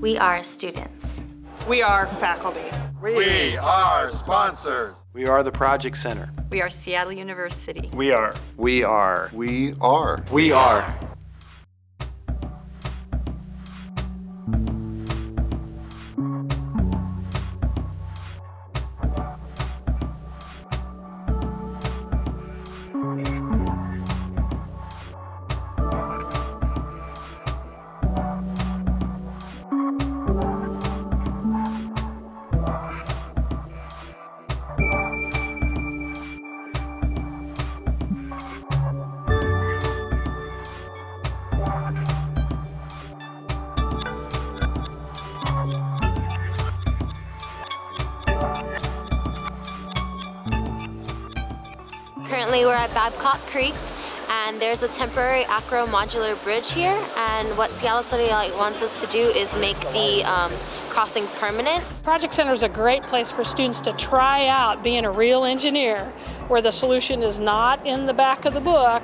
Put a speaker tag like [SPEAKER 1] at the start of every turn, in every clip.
[SPEAKER 1] We are students.
[SPEAKER 2] We are faculty.
[SPEAKER 3] We are sponsors.
[SPEAKER 4] We are the Project Center.
[SPEAKER 5] We are Seattle University.
[SPEAKER 4] We are. We are.
[SPEAKER 3] We are.
[SPEAKER 4] We are.
[SPEAKER 6] Currently we're at Babcock Creek, and there's a temporary acro-modular bridge here, and what Seattle Study Light wants us to do is make the crossing permanent.
[SPEAKER 7] Project Center is a great place for students to try out being a real engineer, where the solution is not in the back of the book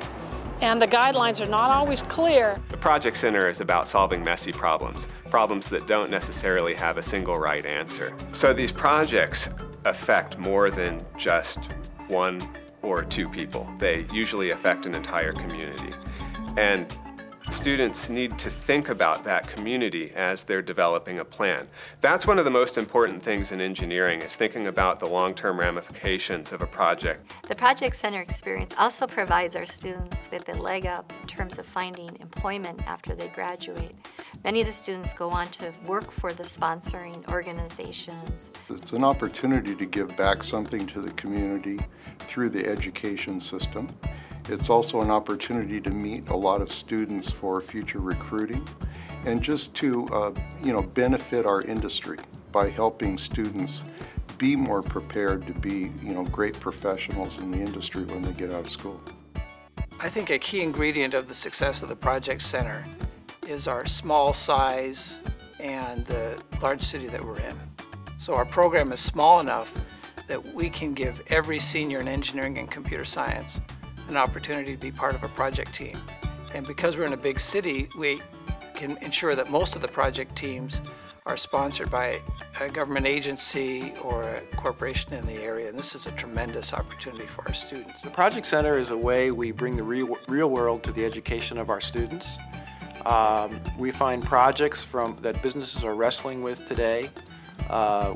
[SPEAKER 7] and the guidelines are not always clear.
[SPEAKER 8] The Project Center is about solving messy problems, problems that don't necessarily have a single right answer. So these projects affect more than just one or two people. They usually affect an entire community. And students need to think about that community as they're developing a plan. That's one of the most important things in engineering, is thinking about the long-term ramifications of a project.
[SPEAKER 5] The Project Center experience also provides our students with a leg up in terms of finding employment after they graduate. Many of the students go on to work for the sponsoring organizations.
[SPEAKER 3] It's an opportunity to give back something to the community through the education system. It's also an opportunity to meet a lot of students for future recruiting and just to benefit our industry by helping students be more prepared to be great professionals in the industry when they get out of school.
[SPEAKER 9] I think a key ingredient of the success of the Project Center is our small size and the large city that we're in. So our program is small enough that we can give every senior in engineering and computer science an opportunity to be part of a project team. And because we're in a big city, we can ensure that most of the project teams are sponsored by a government agency or a corporation in the area, and this is a tremendous opportunity for our students.
[SPEAKER 4] The Project Center is a way we bring the real world to the education of our students. We find projects that businesses are wrestling with today.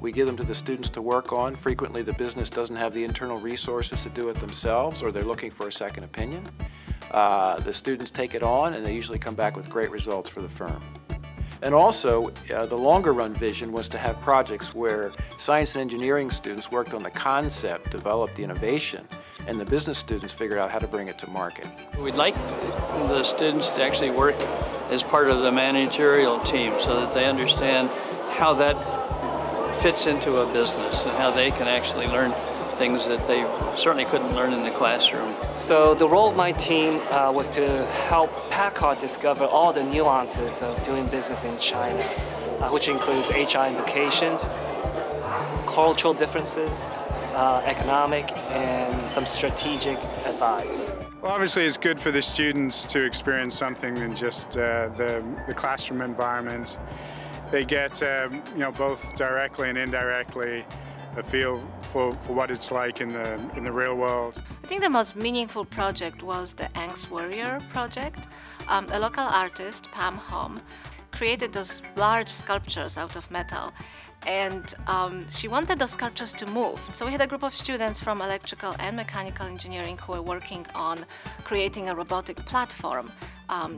[SPEAKER 4] We give them to the students to work on. Frequently the business doesn't have the internal resources to do it themselves, or they're looking for a second opinion. The students take it on and they usually come back with great results for the firm. And also, the longer run vision was to have projects where science and engineering students worked on the concept, developed the innovation, and the business students figured out how to bring it to market.
[SPEAKER 10] We'd like the students to actually work as part of the managerial team so that they understand how that fits into a business and how they can actually learn things that they certainly couldn't learn in the classroom.
[SPEAKER 11] So the role of my team was to help Packard discover all the nuances of doing business in China, which includes HR implications, cultural differences, economic, and some strategic advice.
[SPEAKER 12] Well, obviously it's good for the students to experience something than just the classroom environment. They get, both directly and indirectly a feel for what it's like in the real world.
[SPEAKER 13] I think the most meaningful project was the Angst Warrior project. A local artist, Pam Hom, created those large sculptures out of metal, and she wanted those sculptures to move. So we had a group of students from electrical and mechanical engineering who were working on creating a robotic platform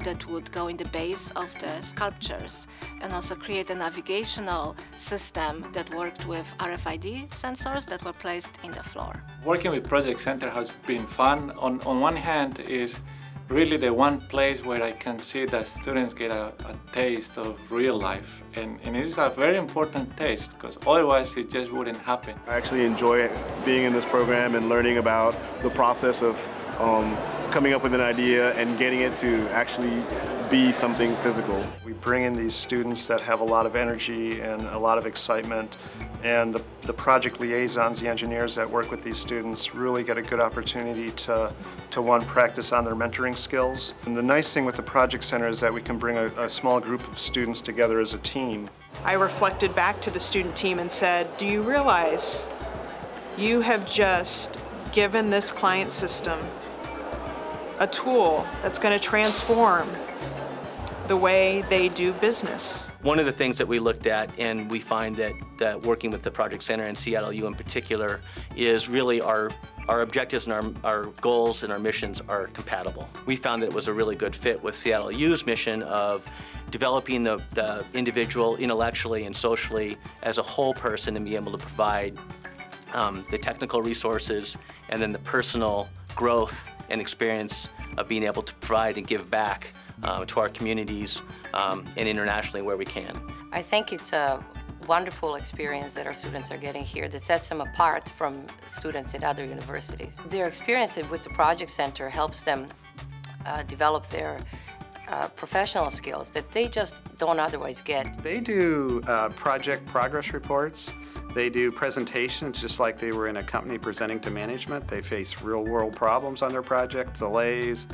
[SPEAKER 13] that would go in the base of the sculptures, and also create a navigational system that worked with RFID sensors that were placed in the floor.
[SPEAKER 14] Working with Project Center has been fun. On one hand is really the one place where I can see that students get a taste of real life, and it is a very important taste because otherwise it just wouldn't happen.
[SPEAKER 15] I actually enjoy being in this program and learning about the process of
[SPEAKER 1] coming up with an idea and getting it to actually be something physical.
[SPEAKER 15] We bring in these students that have a lot of energy and a lot of excitement, and the project liaisons, the engineers that work with these students, really get a good opportunity to one, practice on their mentoring skills. And the nice thing with the Project Center is that we can bring a small group of students together as a team.
[SPEAKER 2] I reflected back to the student team and said, do you realize you have just given this client system a tool that's going to transform the way they do business?
[SPEAKER 16] One of the things that we looked at, and we find that working with the Project Center and Seattle U in particular, is really our objectives and our goals and our missions are compatible. We found that it was a really good fit with Seattle U's mission of developing the individual intellectually and socially as a whole person and be able to provide the technical resources and then the personal growth and experience of being able to provide and give back to our communities and internationally where we can.
[SPEAKER 17] I think it's a wonderful experience that our students are getting here that sets them apart from students at other universities. Their experience with the Project Center helps them develop their professional skills that they just don't otherwise get.
[SPEAKER 18] They do project progress reports. They do presentations just like they were in a company presenting to management. They face real-world problems on their project, delays,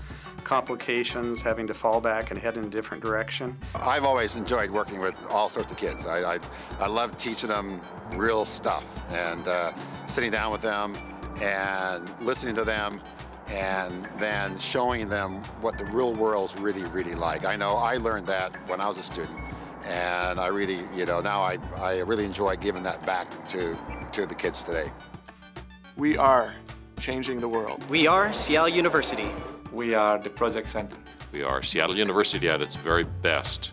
[SPEAKER 18] complications, having to fall back and head in a different direction.
[SPEAKER 19] I've always enjoyed working with all sorts of kids. I love teaching them real stuff and sitting down with them and listening to them and then showing them what the real world's really, really like. I know I learned that when I was a student. And I really, now I really enjoy giving that back to the kids today.
[SPEAKER 4] We are changing the world.
[SPEAKER 20] We are Seattle University.
[SPEAKER 14] We are the Project Center.
[SPEAKER 21] We are Seattle University at its very best.